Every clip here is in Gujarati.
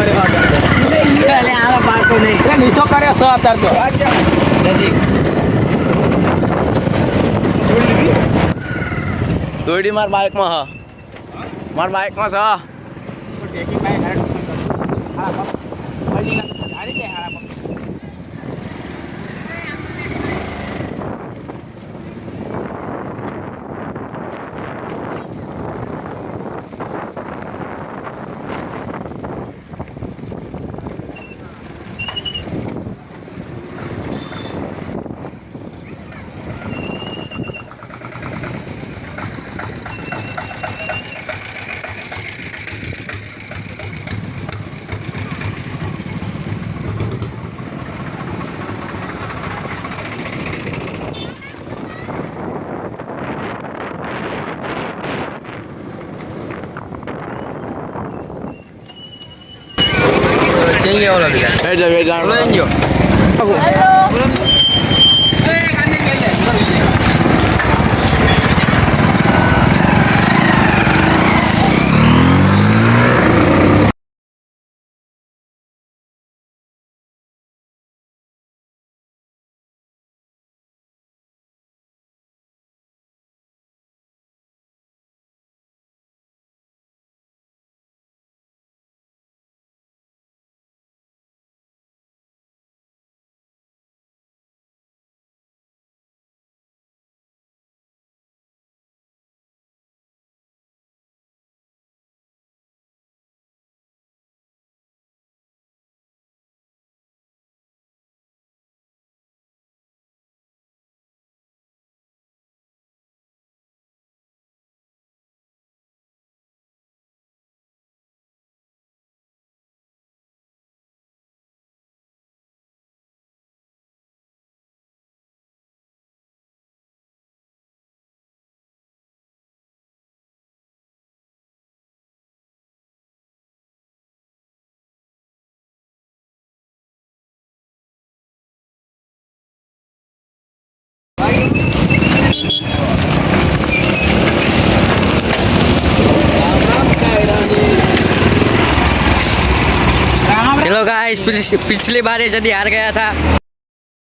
પડે આવા પાકો નહીં એટલે નીસો કર્યો સો અત્યારે તો દોડી માર બાઇકમાં હા માર બાઇકમાં છે જઈએ ઓલો બીજા વેજ हेलो गाइस, पिछली बार ये यदि हार गया था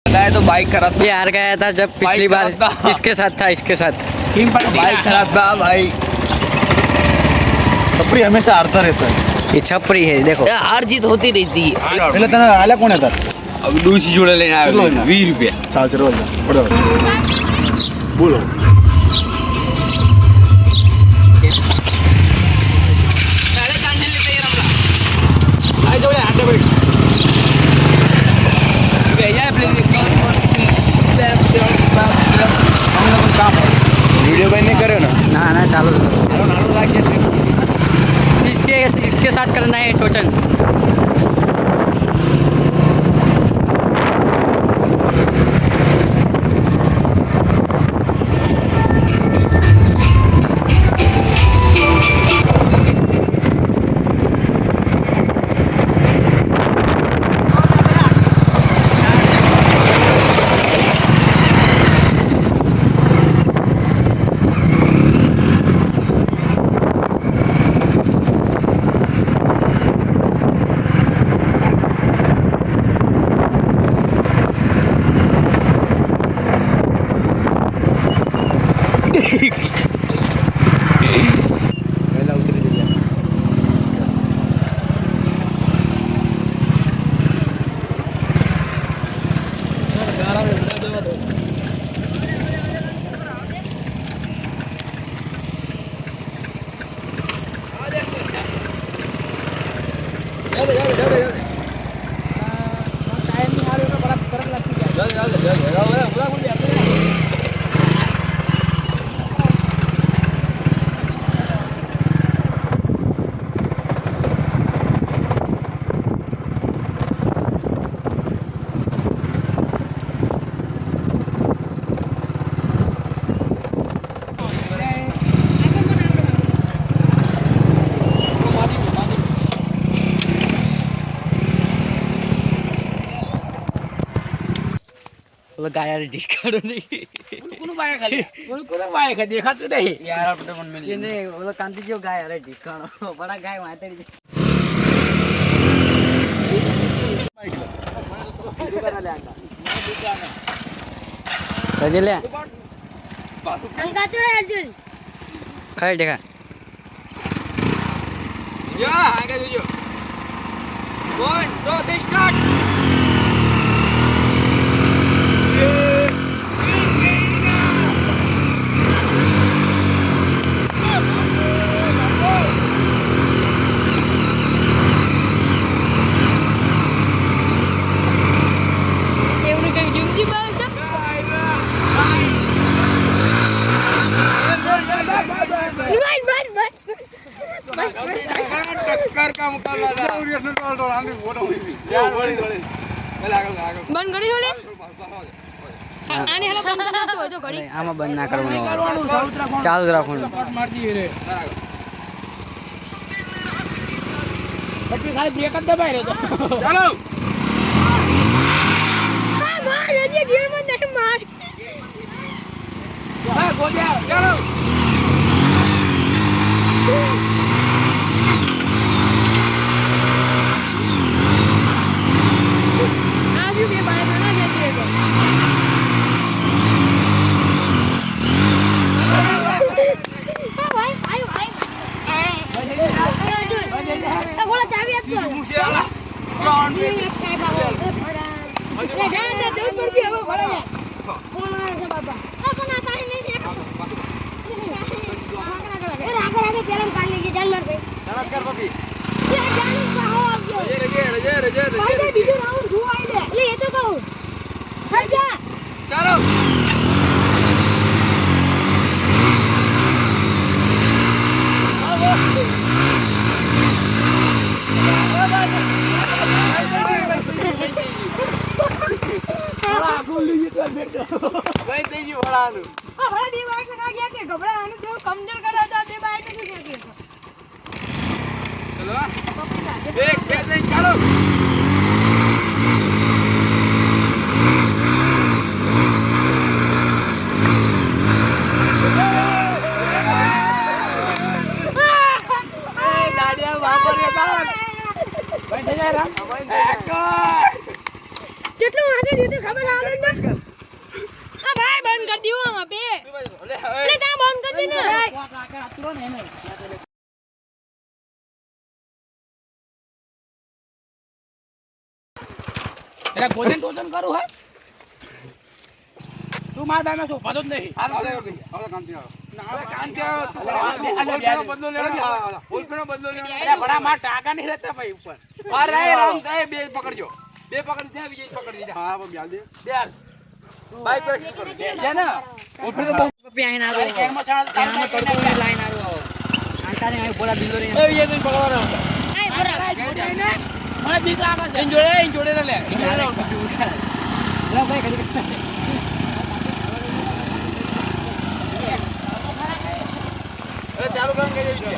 बताया तो बाइक खराब ये हार गया था जब पिछली बार इसके साथ था इसके साथ बाइक खराब था भाई छपरी हमेशा हारता रहता है ये छपरी है देखो हार जीत होती रहती है એટલે તને આલ્યા કોને તાર अब दूसरी जोड़े लेने आए કેટલો લેના? 20 रुपया ચાલ ચલો બરાબર બોલો वीडियो बैन नहीं करे ना ना ना चालू इसके साथ करना है टोचन गाया डिस्काउंट नहीं कौन बाइक है कौन बाइक है देखा तो नहीं यार अपने मन में ये नहीं वो कांति जो गाय अरे डिस्काउंट बड़ा गाय मारते સજી લે અંકા તો અર્જુન ખાઈ દેખા યા આગળ જોજો 1 2 3 સ્ટાર્ટ એવું કઈ ડ્યુટી બાર છે ટક્કર કા મુકાબલા था બંધ કરી હોલે આને હેલો બંધ કરતો હોય તો ઘડી આમાં બંધ ના કરવાનું ચાલુ જ રાખવાનું મારતી રે પછી ખાલી બ્રેક જ દબાઈ રહ્યો તો ચાલો આ માર જે ગિયર માં નહીં માર હા ગોડિયા ચાલો આ જો બે બાર ના જતી રહે હા ભાઈ ભાઈ અર્જુન આ ગોળા ચાવી આપજો મુશિયાલા ત્રણ બે લે જાણ દે દૂધ પડતી હવે ભરા લે કોણ આવે છે બાબા આ પણ આ તારી નહીં છે રાગે પેલા કાલ લઈ જાન માર ભાઈ નમસ્કાર ભાભી એ જાન સાહો આવજો રજે ભાઈ બીજો રાઉન્ડ જોવાઈ લે એટલે એ તો કહું થઈ જા ચાલો ભાઈ તેજી વળાનું આ ભલા બે બાઈક લગા ગયા કે ગભરાવાનું જો કમજોર કર્યા હતા બે બાઈક નથી ખેતી ચલો એક બે ત્રણ ચાલો દાડિયા વાપરે તાન ભાઈ થઈ જાય રામ કેટલું વાગે દીધું ખબર આવે ને આ ભાઈ બંધ કરી દીવો આ બે એટલે તા બંધ કરી દે ને આટલો ને એને એટલે ગોજન ટોજન કરું હે તું માર ભાઈ માં સોફા તો જ નહીં બડા માર ટાકા નહીં રહેતા ભાઈ ઉપર બે પકડજો બે પકડી ત્યાં વિજય પકડી દીધા હા બ્યાલ દે બ્યાલ બાઈક પર છે ને ઓફરે તો પ્યાઈ ના તારી કેરમાં સાળ આમાં તડકો લાઈન આરો આંટાને આ બોલા બિલ્લો રે એ વિજય તું પકડવાનો આય બરાબર મને બીક લાગે છે જોડે લે લે ભાઈ કદી અરે ચાલુ કામ કરી દેજો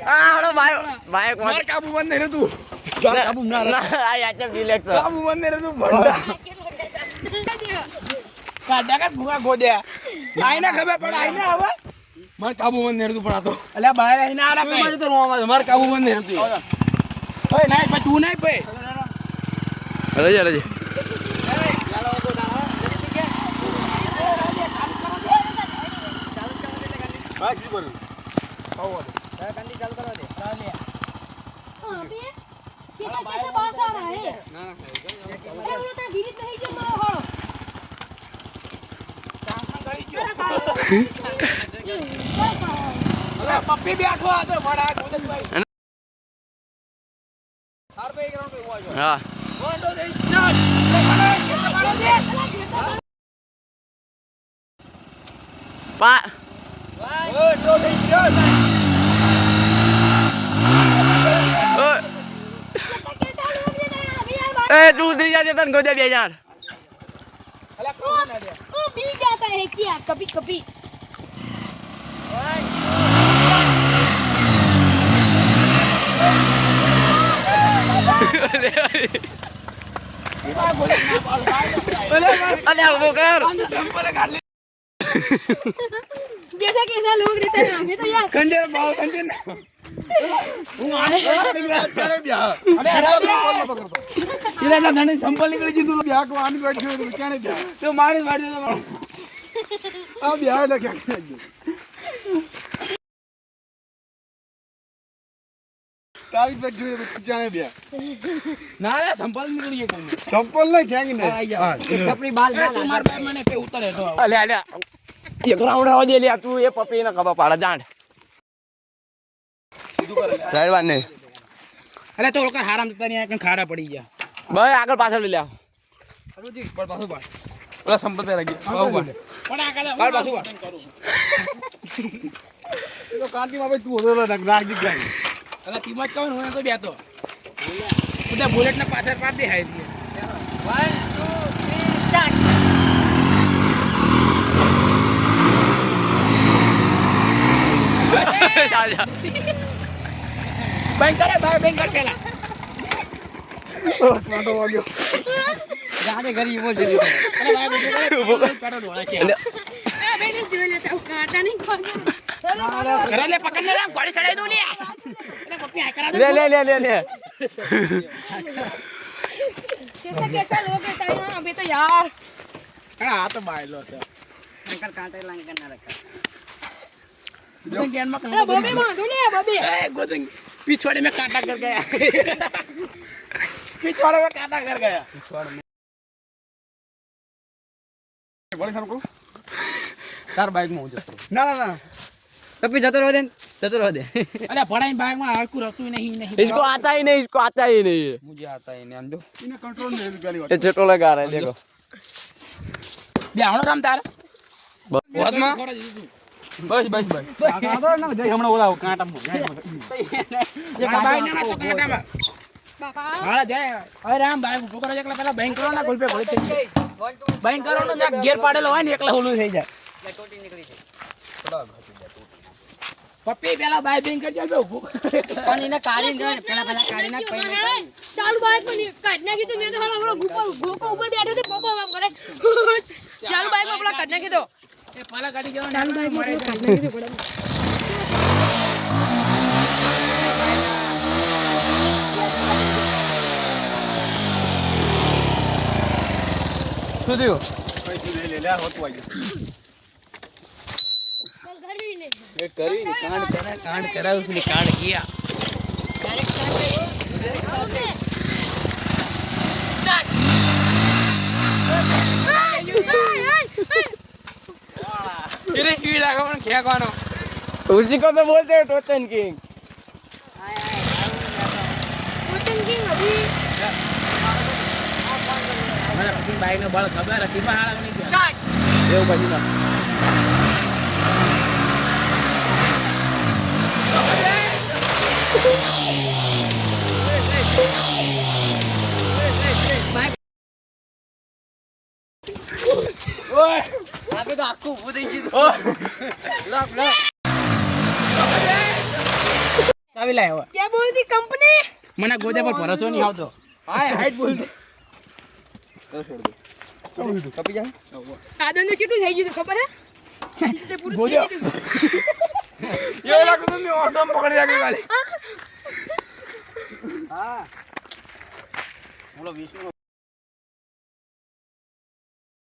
આડો બાઈક માર કાબુ બંધ નહીં રહેતું કાબુ ના આ યાચર ડિલેક્ટ કાબુ બંધ નહીં રહેતું ભંડા કાઢ્યા કે ભૂગા ગોદ્યા આઈને ખબર પડે આઈને હવે માર કાબુ બંધ નહીં રહેતું પણ આ તો અલ્યા બહાર આઈને આલા કઈ તો રોવા માર કાબુ બંધ નહીં રહેતું ઓય નહીં ભાઈ તું નહીં ભાઈ રજે રજે हां बे कैसे पास आ रहा है अरे वो तो गिरी नहीं जो मारो અલ્યા પપ્પી બેઠો આ તો ભડા ગોદનભાઈ હાર પે ગ્રાઉન્ડ પે હોવા જો હા 1 2 3 સ્ટાર્ટ પા 1 2 3 સ્ટાર્ટ એ તું ઉતરી જા તન ગોદે બે યાર અલ્યા કોણ ના દે वो भी जाता है क्या कभी कभी લે ઉભો કર कैसा कैसा लोग रहते हैं हमें तो यार કંજર બાવ કંજર હું આને ચાલે બ્યા અરે ઇલા ના ધણી સંપલ નીકળી જીતું બ્યા કો આની બેઠ્યો તો ક્યાંને બ્યા તો મારી વાડી તો આ બ્યા એટલે ક્યાં તારી બેઠ્યો તો ક્યાંને બ્યા ના રે સંપલ નીકળી ગયો સંપલ નહીં ક્યાં ને આપણી બાલ તું માર ભાઈ મને કે ઉતરે તો અલે અલે એક રાઉન્ડ આવા દે લે તું એ પપી ને ખબર પાડે જાણ રાઈડવાન ને અરે તો ઓળખ હારામ જતા નહીં કઈ ખાડા પડી ગયા ભાઈ આગળ પાછળ લઈ લે અરુજી પર પાછું પાડ ઓલા સંપલ પે રાખી આવું પાડે પણ આ કાલે પાડ પાછું પાડ તો કાંતિ માં તું ઓલો રાખ દી ગઈ અલા તીમાં જ કહું હું તો બેતો ઉડા બુલેટ ના પાછળ પાડ દે હાય 1 2 3 સ્ટાર્ટ બેંકર ભાઈ બેંકર પેલા માતો વાગ્યો ગાડી ગરી બોલ જલ્દી અરે ભાઈ બેંકર પેડો ડોળા છે એ બેને જોઈ લેતા હું કાટા નહીં ખોલ અરે લે પકડ લે ગાડી ચડાઈ દઉં લે અરે પપ્પી આ કરા દે લે લે લે લે લે कैसा कैसा लोग रहते हैं हमें तो यार અરે આ તો બાયલો છે અંકર કાંટે લંકન ના રખા ગોદંગ ગેન માં अरे बॉबी मार दो ले बॉबी ए गोदंग पिछवाड़े में कांटा कर गया पिछवाड़े में कांटा कर गया બોલે સારું કો તાર બાઈક માં હું જતો ના ના ના પપી જતો રહો દે अरे पढ़ाई बाइक में हर को रहतु नहीं इसको आता ही नहीं મુજે આતા હે ને આંદો ઇને કંટ્રોલ મે પેલી ये छोटो लगा रहा है देखो બેહણો રામ તાર વાતમાં બસ બસ બસ કાકા તો ના જઈ હમણાં ઓલા કાંટા મો ये बाइक ना तो कांटा में बाबा हां जाए अरे राम बाइक ऊपर करो एकला पहला बैंक करो ना गोल पे गोल થઈ बैंक करो ना गियर પાડેલો હોય ને એકલા ઓલું થઈ જાય પપ્પી પેલા બાઈક બેંક કરજો બે ઊભું પણ એને કાઢી ને પેલા કાઢી નાખ चालू बाइक में काटना की तो मैं तो हला ऊपर गोको ऊपर बैठे थे गोको काम करे चालू बाइक में अपना काटना की तो એ પાલા ગાડી જવાનો चालू बाइक में अपना काटना की तो पड़ा શું થયું લે લે હોતું આવી घर ही ले એ કરી કાંડ કરાવ છે કાંડ કિયા અરે કીડા કોણ ખેકવાનો उसी को तो बोलते हैं टोचन किंग कोटन किंग अभी મને પપ્પી બાઈક નો બળ ખબર હતી પણ હાલા નહીં ગયા स्टार्ट એવું પછી ના આપે તો આખું ઊભું થઈ ગયું ચાવી લાય હવે क्या बोलती कंपनी મને ગોદે પર ભરોસો નહીં આવતો હાય હાઈટ બોલ દે છોડ દે કપી જાય आदन ने चीटू થઈ ગયું ખબર હે તે પૂરું ગોજો. થઈ ગયું. યો લાગુ તો મે ઓસમ પકડી રાખી કાલે હા બોલો વિષ્ણુ